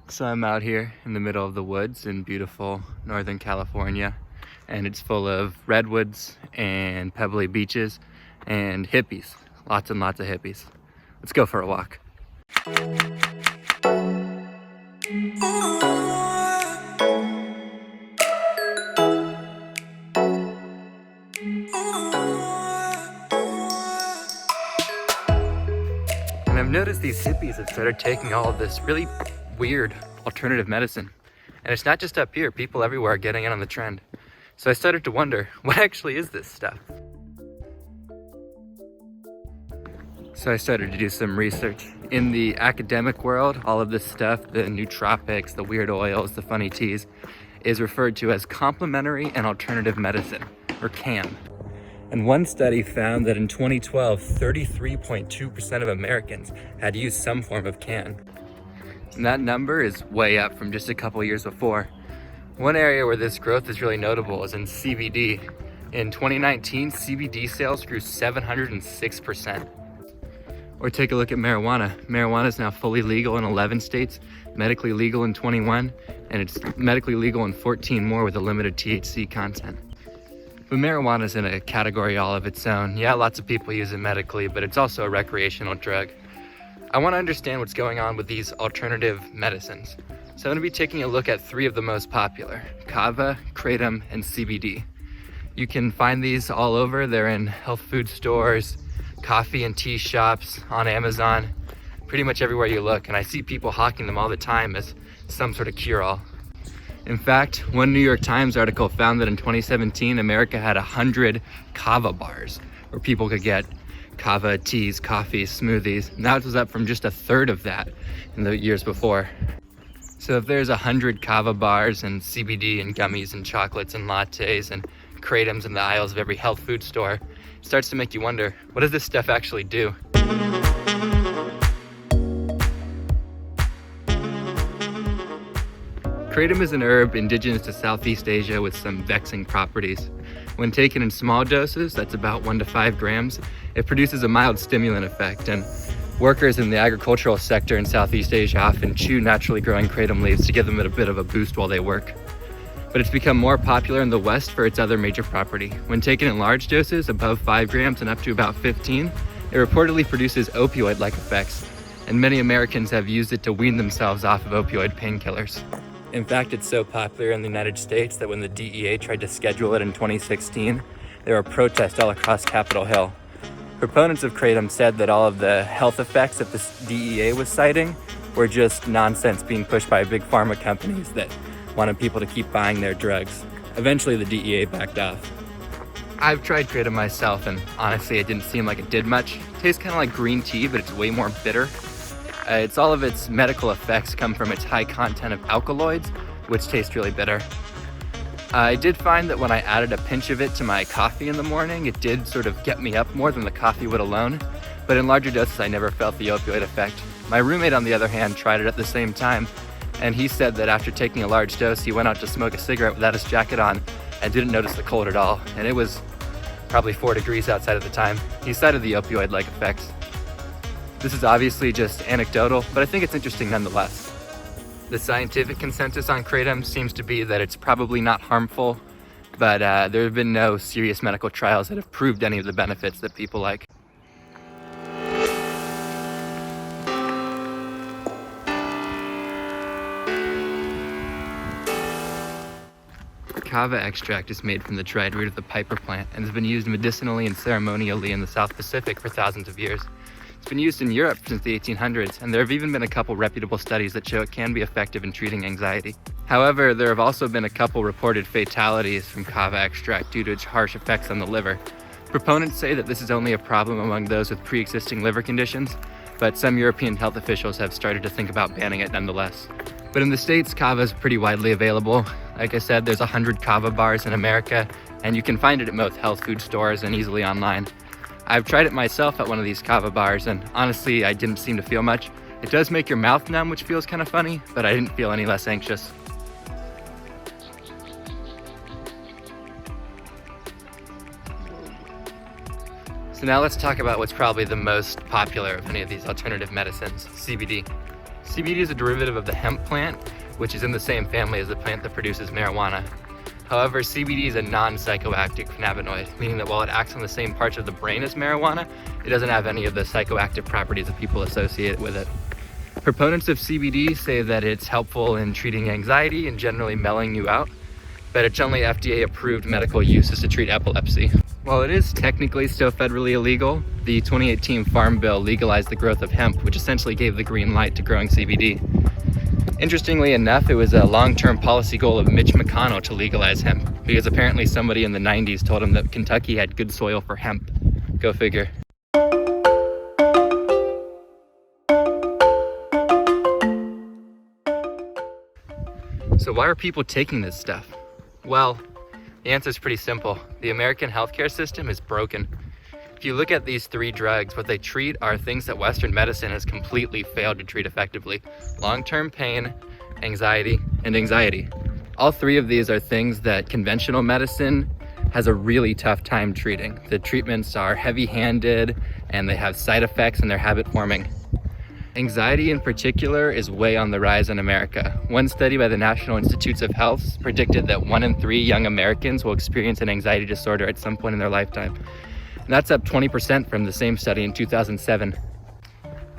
So I'm out here in the middle of the woods in beautiful Northern California, and it's full of redwoods and pebbly beaches and hippies. Lots and lots of hippies. Let's go for a walk. And I've noticed these hippies have started taking all of this really weird alternative medicine. And it's not just up here, people everywhere are getting in on the trend. So I started to wonder, what actually is this stuff? So I started to do some research. In the academic world, all of this stuff, the nootropics, the weird oils, the funny teas, is referred to as complementary and alternative medicine, or CAN. And one study found that in 2012, 33.2% of Americans had used some form of CAN. And that number is way up from just a couple years before. One area where this growth is really notable is in CBD. In 2019, CBD sales grew 706%. Or take a look at marijuana. Marijuana is now fully legal in 11 states, medically legal in 21, and it's medically legal in 14 more with a limited THC content. But marijuana is in a category all of its own. Yeah, lots of people use it medically, but it's also a recreational drug. I want to understand what's going on with these alternative medicines. So I'm going to be taking a look at 3 of the most popular: Kava, Kratom, and CBD. You can find these all over. They're in health food stores, coffee and tea shops, on Amazon, pretty much everywhere you look. And I see people hawking them all the time as some sort of cure-all. In fact, one New York Times article found that in 2017, America had 100 Kava bars where people could get Kava teas, coffees, smoothies. Now it was up from just a third of that in the years before. So if there's 100 Kava bars and CBD and gummies and chocolates and lattes and Kratoms in the aisles of every health food store, it starts to make you wonder, what does this stuff actually do? Kratom is an herb indigenous to Southeast Asia with some vexing properties. When taken in small doses, that's about 1 to 5 grams, it produces a mild stimulant effect, and workers in the agricultural sector in Southeast Asia often chew naturally growing kratom leaves to give them a bit of a boost while they work. But it's become more popular in the West for its other major property. When taken in large doses, above 5 grams and up to about 15, it reportedly produces opioid-like effects, and many Americans have used it to wean themselves off of opioid painkillers. In fact, it's so popular in the United States that when the DEA tried to schedule it in 2016, there were protests all across Capitol Hill. Proponents of Kratom said that all of the health effects that the DEA was citing were just nonsense being pushed by big pharma companies that wanted people to keep buying their drugs. Eventually, the DEA backed off. I've tried Kratom myself, and honestly, it didn't seem like it did much. It tastes kind of like green tea, but it's way more bitter. It's all of its medical effects come from its high content of alkaloids, which taste really bitter. I did find that when I added a pinch of it to my coffee in the morning, it did sort of get me up more than the coffee would alone, but in larger doses I never felt the opioid effect. My roommate, on the other hand, tried it at the same time, and he said that after taking a large dose, he went out to smoke a cigarette without his jacket on and didn't notice the cold at all, and it was probably 4 degrees outside at the time. He cited the opioid-like effects. This is obviously just anecdotal, but I think it's interesting nonetheless. The scientific consensus on Kratom seems to be that it's probably not harmful, but there have been no serious medical trials that have proved any of the benefits that people like. Kava extract is made from the dried root of the piper plant and has been used medicinally and ceremonially in the South Pacific for thousands of years. It's been used in Europe since the 1800s, and there have even been a couple reputable studies that show it can be effective in treating anxiety. However, there have also been a couple reported fatalities from Kava extract due to its harsh effects on the liver. Proponents say that this is only a problem among those with pre-existing liver conditions, but some European health officials have started to think about banning it nonetheless. But in the States, Kava is pretty widely available. Like I said, there's 100 Kava bars in America, and you can find it at most health food stores and easily online. I've tried it myself at one of these Kava bars, and honestly, I didn't seem to feel much. It does make your mouth numb, which feels kind of funny, but I didn't feel any less anxious. So now let's talk about what's probably the most popular of any of these alternative medicines, CBD. CBD is a derivative of the hemp plant, which is in the same family as the plant that produces marijuana. However, CBD is a non-psychoactive cannabinoid, meaning that while it acts on the same parts of the brain as marijuana, it doesn't have any of the psychoactive properties that people associate with it. Proponents of CBD say that it's helpful in treating anxiety and generally mellowing you out, but its only FDA-approved medical use is to treat epilepsy. While it is technically still federally illegal, the 2018 Farm Bill legalized the growth of hemp, which essentially gave the green light to growing CBD. Interestingly enough, it was a long-term policy goal of Mitch McConnell to legalize hemp, because apparently somebody in the 90s told him that Kentucky had good soil for hemp. Go figure. So why are people taking this stuff? Well, the answer is pretty simple. The American healthcare system is broken. If you look at these three drugs, what they treat are things that Western medicine has completely failed to treat effectively: long-term pain, anxiety, and anxiety. All three of these are things that conventional medicine has a really tough time treating. The treatments are heavy-handed and they have side effects and they're habit-forming. Anxiety in particular is way on the rise in America. One study by the National Institutes of Health predicted that 1 in 3 young Americans will experience an anxiety disorder at some point in their lifetime. And that's up 20% from the same study in 2007.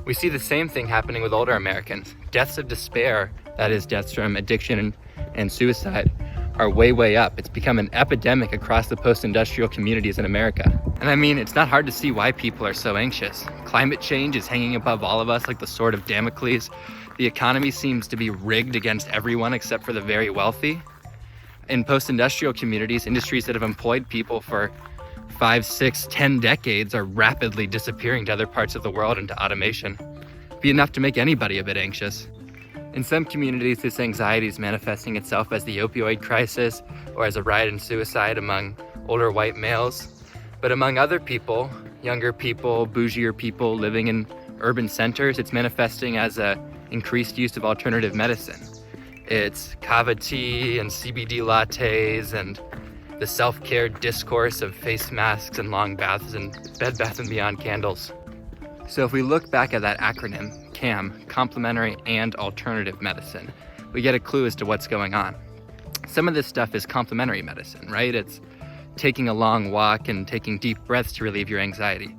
We see the same thing happening with older Americans. Deaths of despair, that is deaths from addiction and suicide, are way up. It's become an epidemic across the post-industrial communities in America. And I mean, it's not hard to see why people are so anxious. Climate change is hanging above all of us like the sword of Damocles. The economy seems to be rigged against everyone except for the very wealthy. In post-industrial communities, industries that have employed people for 5, 6, 10 decades are rapidly disappearing to other parts of the world into automation. It'd be enough to make anybody a bit anxious. In some communities, this anxiety is manifesting itself as the opioid crisis or as a rise in suicide among older white males. But among other people, younger people, bougier people living in urban centers, it's manifesting as a increased use of alternative medicine. It's Kava tea and CBD lattes and the self-care discourse of face masks and long baths and Bed Bath & Beyond candles. So if we look back at that acronym, CAM, complementary and alternative medicine, we get a clue as to what's going on. Some of this stuff is complementary medicine, right? It's taking a long walk and taking deep breaths to relieve your anxiety.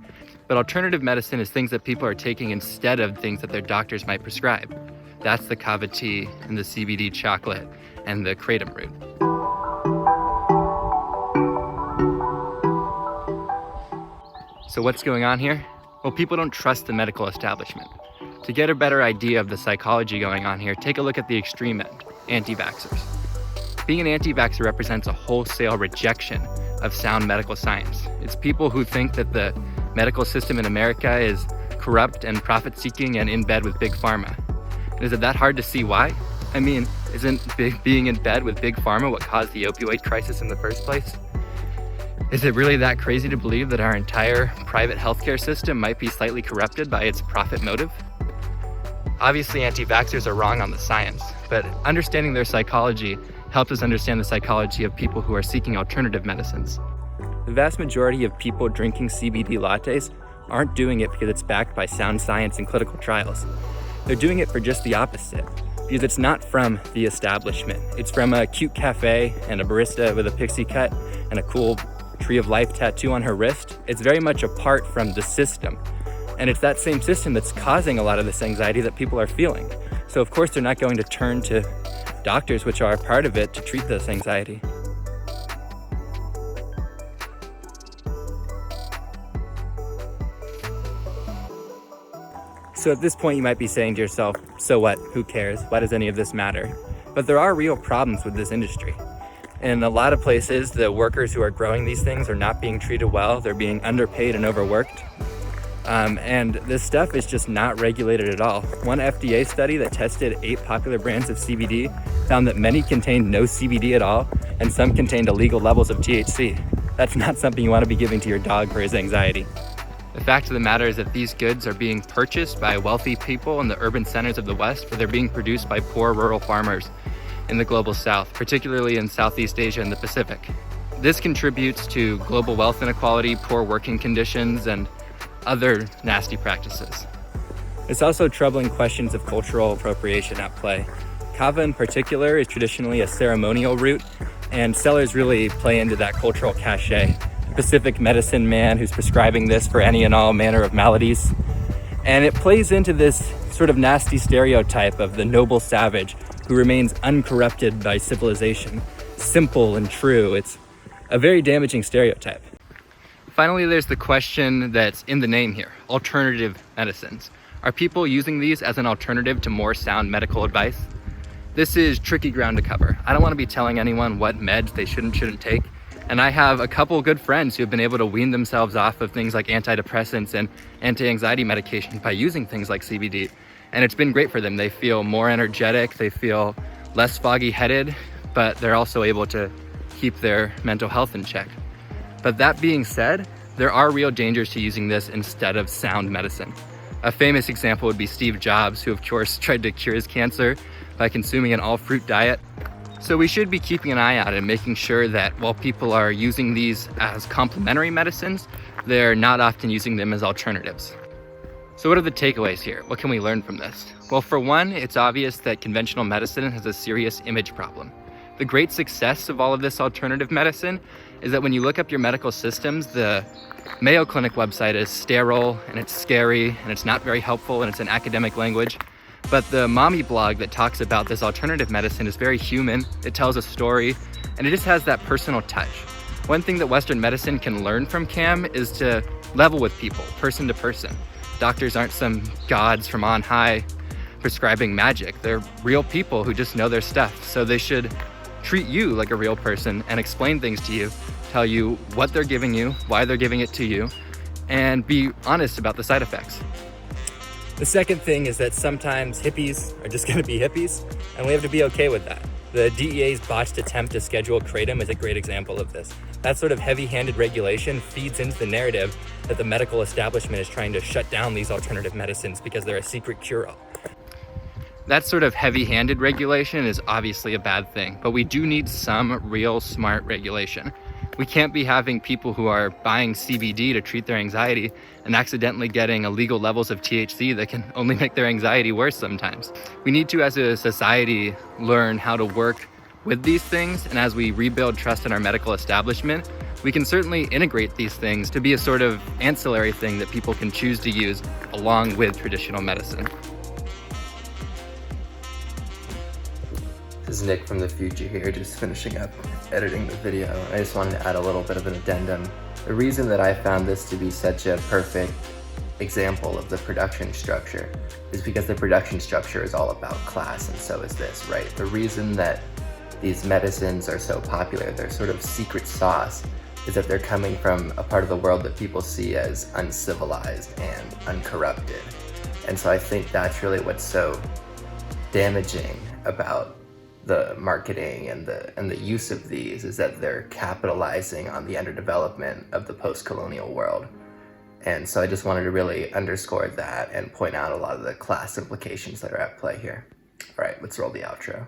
But alternative medicine is things that people are taking instead of things that their doctors might prescribe. That's the Kava tea and the CBD chocolate and the Kratom root. So what's going on here? Well, people don't trust the medical establishment. To get a better idea of the psychology going on here, take a look at the extreme end, anti-vaxxers. Being an anti-vaxxer represents a wholesale rejection of sound medical science. It's people who think that the medical system in America is corrupt and profit-seeking and in bed with big pharma. And is it that hard to see why? I mean, isn't being in bed with big pharma what caused the opioid crisis in the first place? Is it really that crazy to believe that our entire private healthcare system might be slightly corrupted by its profit motive? Obviously, anti-vaxxers are wrong on the science, but understanding their psychology helps us understand the psychology of people who are seeking alternative medicines. The vast majority of people drinking CBD lattes aren't doing it because it's backed by sound science and clinical trials. They're doing it for just the opposite, because it's not from the establishment. It's from a cute cafe and a barista with a pixie cut and a cool Tree of Life tattoo on her wrist. It's very much apart from the system. And it's that same system that's causing a lot of this anxiety that people are feeling. So of course they're not going to turn to doctors, which are a part of it, to treat this anxiety. So at this point you might be saying to yourself, so what? Who cares? Why does any of this matter? But there are real problems with this industry. In a lot of places, the workers who are growing these things are not being treated well. They're being underpaid and overworked. And this stuff is just not regulated at all. One FDA study that tested 8 popular brands of CBD found that many contained no CBD at all, and some contained illegal levels of THC. That's not something you want to be giving to your dog for his anxiety. The fact of the matter is that these goods are being purchased by wealthy people in the urban centers of the West, but they're being produced by poor rural farmers in the global South, particularly in Southeast Asia and the Pacific. This contributes to global wealth inequality, poor working conditions, and other nasty practices. There's also troubling questions of cultural appropriation at play. Kava in particular is traditionally a ceremonial root, and sellers really play into that cultural cachet. A Pacific medicine man who's prescribing this for any and all manner of maladies. And it plays into this sort of nasty stereotype of the noble savage who remains uncorrupted by civilization, simple and true. It's a very damaging stereotype. Finally, there's the question that's in the name here, alternative medicines. Are people using these as an alternative to more sound medical advice? This is tricky ground to cover. I don't want to be telling anyone what meds they shouldn't take. And I have a couple good friends who have been able to wean themselves off of things like antidepressants and anti-anxiety medications by using things like CBD. And it's been great for them. They feel more energetic, they feel less foggy headed, but they're also able to keep their mental health in check. But that being said, there are real dangers to using this instead of sound medicine. A famous example would be Steve Jobs, who of course tried to cure his cancer by consuming an all-fruit diet. So we should be keeping an eye out and making sure that while people are using these as complementary medicines, they're not often using them as alternatives. So what are the takeaways here? What can we learn from this? Well, for one, it's obvious that conventional medicine has a serious image problem. The great success of all of this alternative medicine is that when you look up your medical systems, the Mayo Clinic website is sterile and it's scary and it's not very helpful and it's in academic language. But the mommy blog that talks about this alternative medicine is very human. It tells a story and it just has that personal touch. One thing that Western medicine can learn from CAM is to level with people, person to person. Doctors aren't some gods from on high prescribing magic. They're real people who just know their stuff. So they should treat you like a real person and explain things to you, tell you what they're giving you, why they're giving it to you, and be honest about the side effects. The second thing is that sometimes hippies are just gonna be hippies, and we have to be okay with that. The DEA's botched attempt to schedule Kratom is a great example of this. That sort of heavy-handed regulation feeds into the narrative that the medical establishment is trying to shut down these alternative medicines because they're a secret cure-all. That sort of heavy-handed regulation is obviously a bad thing, but we do need some real smart regulation. We can't be having people who are buying CBD to treat their anxiety and accidentally getting illegal levels of THC that can only make their anxiety worse sometimes. We need to, as a society, learn how to work with these things, and as we rebuild trust in our medical establishment, we can certainly integrate these things to be a sort of ancillary thing that people can choose to use along with traditional medicine. This is Nick from the future here, just finishing up editing the video. I just wanted to add a little bit of an addendum. The reason that I found this to be such a perfect example of the production structure is because the production structure is all about class, and so is this, right? The reason that these medicines are so popular, they're sort of secret sauce, is that they're coming from a part of the world that people see as uncivilized and uncorrupted. And so I think that's really what's so damaging about the marketing and the use of these, is that they're capitalizing on the underdevelopment of the post-colonial world. And so I just wanted to really underscore that and point out a lot of the class implications that are at play here. All right, let's roll the outro.